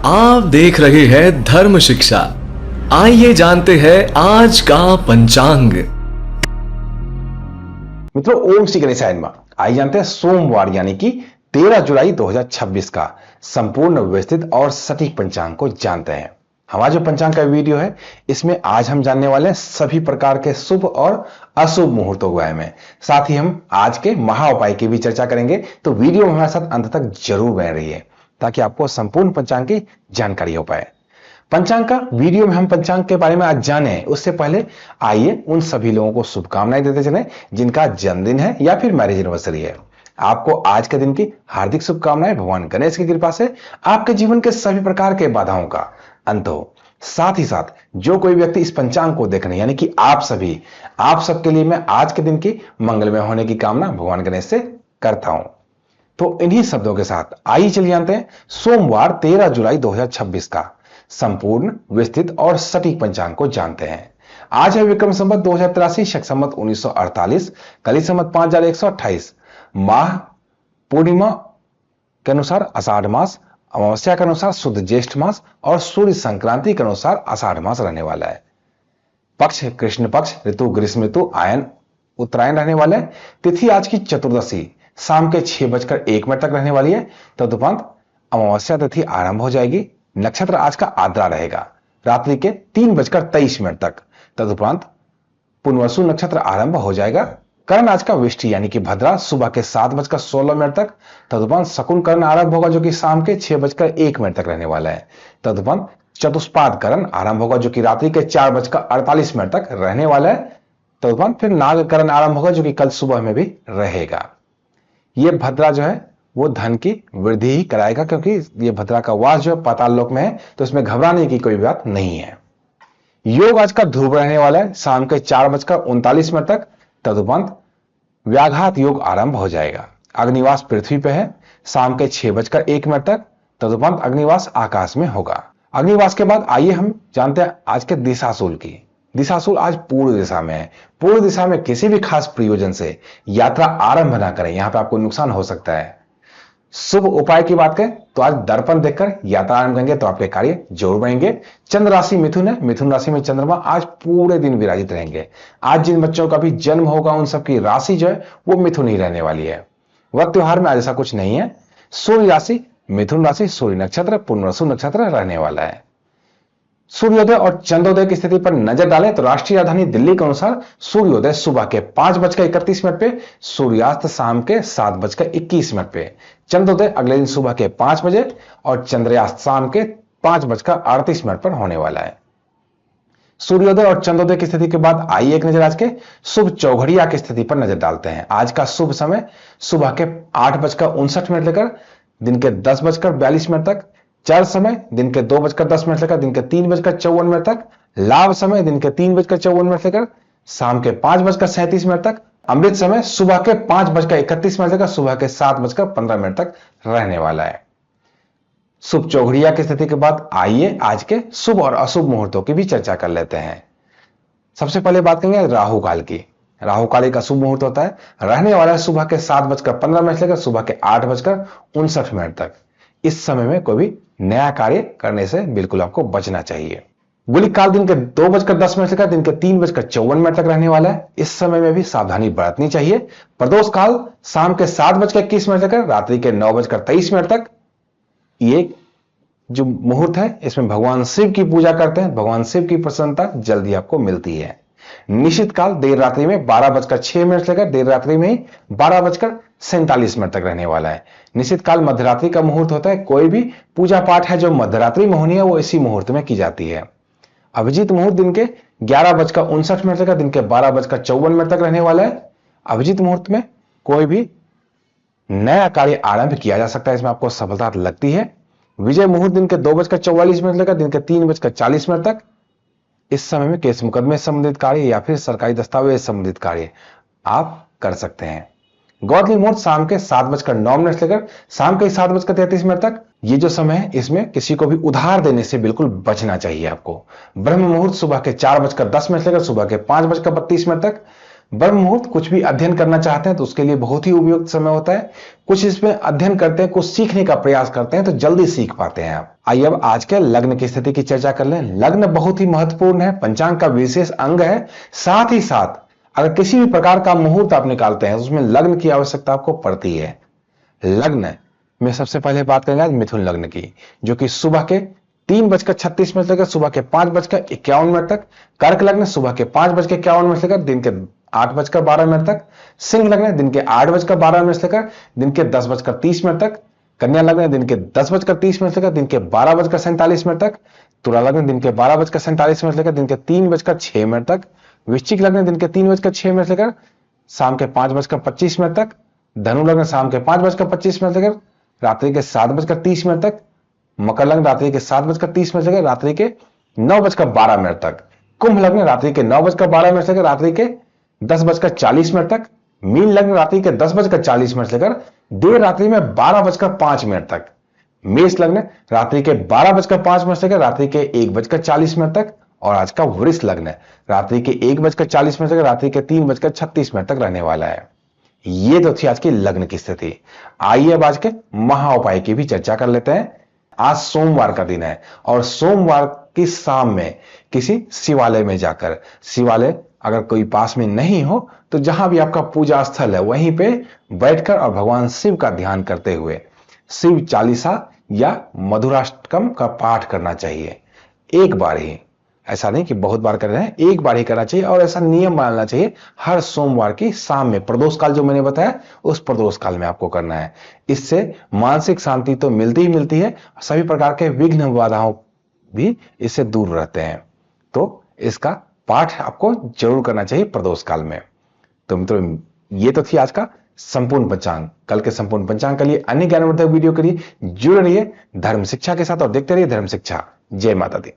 आप देख रहे हैं धर्म शिक्षा। आइए जानते हैं आज का पंचांग। मित्रों, ओम श्री गणेशाय नमः। आइए जानते हैं सोमवार यानी कि 13 जुलाई 2026 का संपूर्ण विस्तृत और सटीक पंचांग को जानते हैं। हमारा जो पंचांग का वीडियो है, इसमें आज हम जानने वाले हैं सभी प्रकार के शुभ और अशुभ मुहूर्तों के बारे में। साथ ही हम आज के महा उपाय की भी चर्चा करेंगे, तो वीडियो में हमारे साथ अंत तक जरूर बने रहिए ताकि आपको संपूर्ण पंचांग की जानकारी हो पाए। पंचांग का वीडियो में हम पंचांग के बारे में आज जाने उससे पहले आइए उन सभी लोगों को शुभकामनाएं देते चलें जिनका जन्मदिन है या फिर मैरिज एनिवर्सरी है। आपको आज के दिन की हार्दिक शुभकामनाएं। भगवान गणेश की कृपा से आपके जीवन के सभी प्रकार के बाधाओं का अंत हो। साथ ही साथ जो कोई व्यक्ति इस पंचांग को देखने यानी कि आप सबके लिए मैं आज के दिन की मंगलमय होने की कामना भगवान गणेश से करता हूं। तो इन्हीं शब्दों के साथ आइए चलिए जानते हैं सोमवार 13 जुलाई 2026 का संपूर्ण विस्तृत और सटीक पंचांग को जानते हैं। आज है विक्रम संवत 2083, शक संवत 1948, कली संवत 5128, माह पूर्णिमा के अनुसार आषाढ़ मास, अमावस्या के अनुसार शुद्ध ज्येष्ठ मास और सूर्य संक्रांति के अनुसार आषाढ़ मास रहने वाला है। पक्ष कृष्ण पक्ष, ऋतु ग्रीष्म ऋतु, आयन उत्तरायण रहने वाला है। तिथि आज की चतुर्दशी शाम के 6:01 तक रहने वाली है। तदुपरांत अमावस्या तिथि आरंभ हो जाएगी। नक्षत्र आज का आद्रा रहेगा रात्रि के 3:23 तक। तदुपरांत पुनर्वसु नक्षत्र आरंभ हो जाएगा। करण आज का विष्टि यानी कि भद्रा सुबह के 7:16 तक। तदुपरांत शकुन करण आरंभ होगा जो कि शाम के 6:01 तक रहने वाला है। तदुपरांत चतुष्पाद करण आरंभ होगा जो कि रात्रि के 4:48 तक रहने वाला है। तदुपरांत फिर नागकरण आरंभ होगा जो कि कल सुबह में भी रहेगा। ये भद्रा जो है वो धन की वृद्धि ही कराएगा, क्योंकि ये भद्रा का वास जो है पाताल लोक में है, तो इसमें घबराने की कोई बात नहीं है। योग आज का ध्रुव रहने वाला है शाम के 4:39 तक। तदुपरांत व्याघात योग आरंभ हो जाएगा। अग्निवास पृथ्वी पे है शाम के 6:01 तक। तदुपरांत अग्निवास आकाश में होगा। अग्निवास के बाद आइए हम जानते हैं आज के दिशाशूल की। दिशाशूल आज पूर्व दिशा में है। पूर्व दिशा में किसी भी खास प्रयोजन से यात्रा आरंभ ना करें, यहां पे आपको नुकसान हो सकता है। शुभ उपाय की बात करें तो आज दर्पण देखकर यात्रा आरंभ करेंगे तो आपके कार्य जरूर बनेंगे। चंद्र राशि मिथुन है, मिथुन राशि में चंद्रमा आज पूरे दिन विराजित रहेंगे। आज जिन बच्चों का भी जन्म होगा उन सबकी राशि जो है वो मिथुन ही रहने वाली है। वह त्योहार में आज ऐसा कुछ नहीं है। सूर्य राशि मिथुन राशि, सूर्य नक्षत्र पुनर्वसु नक्षत्र रहने वाला है। सूर्योदय और चंद्रोदय की स्थिति पर नजर डालें तो राष्ट्रीय राजधानी दिल्ली के अनुसार सूर्योदय सुबह के 5:31 पे, सूर्यास्त शाम के 7:21 पे, चंद्रोदय अगले दिन सुबह के 5 बजे और चंद्रयास्त शाम के 5:38 पर होने वाला है। सूर्योदय और चंद्रोदय की स्थिति के बाद आइए एक नजर आज के शुभ चौघड़िया की स्थिति पर नजर डालते हैं। आज का शुभ समय सुबह के 8:59 लेकर दिन के 10:42 तक। चर समय दिन के 2:10 लेकर दिन के 3:54 तक। लाभ समय दिन के 3:54 लेकर शाम के 5:37 तक। अमृत समय सुबह के 5:31 लेकर सुबह के 7:15 तक रहने वाला है। शुभ चौघड़िया की स्थिति के बाद आइए आज के शुभ और अशुभ मुहूर्तों की भी चर्चा कर लेते हैं। सबसे पहले बात करेंगे राहु काल की। राहु काल एक अशुभ मुहूर्त होता है, रहने वाला है सुबह के 7:15 लेकर सुबह के 8:59 तक। इस समय में कोई भी नया कार्य करने से बिल्कुल आपको बचना चाहिए। गुलिक काल दिन के 2:10 लेकर दिन के 3:54 तक रहने वाला है। इस समय में भी सावधानी बरतनी चाहिए। प्रदोष काल शाम के 7:21 लेकर रात्रि के 9:23 तक। ये जो मुहूर्त है इसमें भगवान शिव की पूजा करते हैं, भगवान शिव की प्रसन्नता जल्दी आपको मिलती है। निश्चित काल देर रात्रि में 12:06 लेकर देर रात्रि में 12:47 तक रहने वाला है। निश्चित काल मध्यरात्रि का मुहूर्त होता है। कोई भी पूजा पाठ है जो मध्यरात्रि में होनी है वो इसी मुहूर्त में की जाती है। अभिजीत मुहूर्त दिन के 11:59 लेकर दिन के 12:54 तक रहने वाला है। अभिजीत मुहूर्त में कोई भी नया कार्य आरंभ किया जा सकता है, इसमें आपको सफलता लगती है। विजय मुहूर्त दिन के 2:44 लेकर दिन के 3:40 तक। इस समय में केस मुकदमे संबंधित कार्य या फिर सरकारी दस्तावेज संबंधित कार्य आप कर सकते हैं। गौतमी मुहूर्त शाम के 7:09 लेकर शाम के 7:33 तक। ये जो समय है इसमें किसी को भी उधार देने से बिल्कुल बचना चाहिए आपको। ब्रह्म मुहूर्त सुबह के 4:10 लेकर सुबह के 5:32 तक। ब्रह्म मुहूर्त कुछ भी अध्ययन करना चाहते हैं तो उसके लिए बहुत ही उपयुक्त समय होता है। कुछ इसमें अध्ययन करते हैं, कुछ सीखने का प्रयास करते हैं तो जल्दी सीख पाते हैं आप। आइए अब आज के लग्न की स्थिति की चर्चा कर लें। लग्न बहुत ही महत्वपूर्ण है, पंचांग का विशेष अंग है। साथ ही साथ अगर किसी भी प्रकार का मुहूर्त आप निकालते हैं तो उसमें लग्न की आवश्यकता आपको पड़ती है। लग्न में सबसे पहले बात करेंगे आज मिथुन लग्न की, जो कि सुबह के 3:36 से लेकर सुबह के 5:51 तक। कर्क लग्न सुबह के 5:51 से लेकर दिन के 8:12 तक। सिंह लग्न दिन के 8:12 से लेकर दिन के 10:30 तक। कन्या लग्न दिन के 10:30 से लेकर दिन के 12:47 तक। तुला लग्न दिन के 12:47 से लेकर दिन के 3:06 तक। वृश्चिक लग्न दिन के 3:06 से लेकर शाम के 5:25 तक। धनु लग्न शाम के 5:25 से लेकर रात्रि के 7:30 तक। मकर लग्न रात्रि के 7:30 से लेकर रात्रि के 9:12 तक। कुंभ लग्न रात्रि के 9:12 से लेकर रात्रि के 10:40 तक। मीन लग्न रात्रि के 10:40 से लेकर देर रात्रि में 12:05 तक। मेष लग्न रात्रि के 12:05 से लेकर रात्रि के 1:40 तक। और आज का वृष लग्न रात्रि के 1:40 से लेकर रात्रि के 3:36 तक रहने वाला है। ये तो थी आज की लग्न की स्थिति। आइए अब आज के महा उपाय की भी चर्चा कर लेते हैं। आज सोमवार का दिन है और सोमवार की शाम में किसी शिवालय में जाकर, शिवालय अगर कोई पास में नहीं हो तो जहां भी आपका पूजा स्थल है वहीं पे बैठकर और भगवान शिव का ध्यान करते हुए शिव चालीसा या मधुराष्टकम का पाठ करना चाहिए। एक बार ही, ऐसा नहीं कि बहुत बार कर रहे हैं, एक बार ही करना चाहिए। और ऐसा नियम बनाना चाहिए हर सोमवार की शाम में, प्रदोष काल जो मैंने बताया उस प्रदोष काल में आपको करना है। इससे मानसिक शांति तो मिलती ही मिलती है, सभी प्रकार के विघ्न बाधाओं भी इससे दूर रहते हैं। तो इसका पाठ आपको जरूर करना चाहिए प्रदोष काल में। तो मित्रों, ये तो थी आज का संपूर्ण पंचांग। कल के संपूर्ण पंचांग के लिए अन्य ज्ञानवर्धक वीडियो के लिए जुड़े रहिए धर्म शिक्षा के साथ और देखते रहिए धर्म शिक्षा। जय माता दी।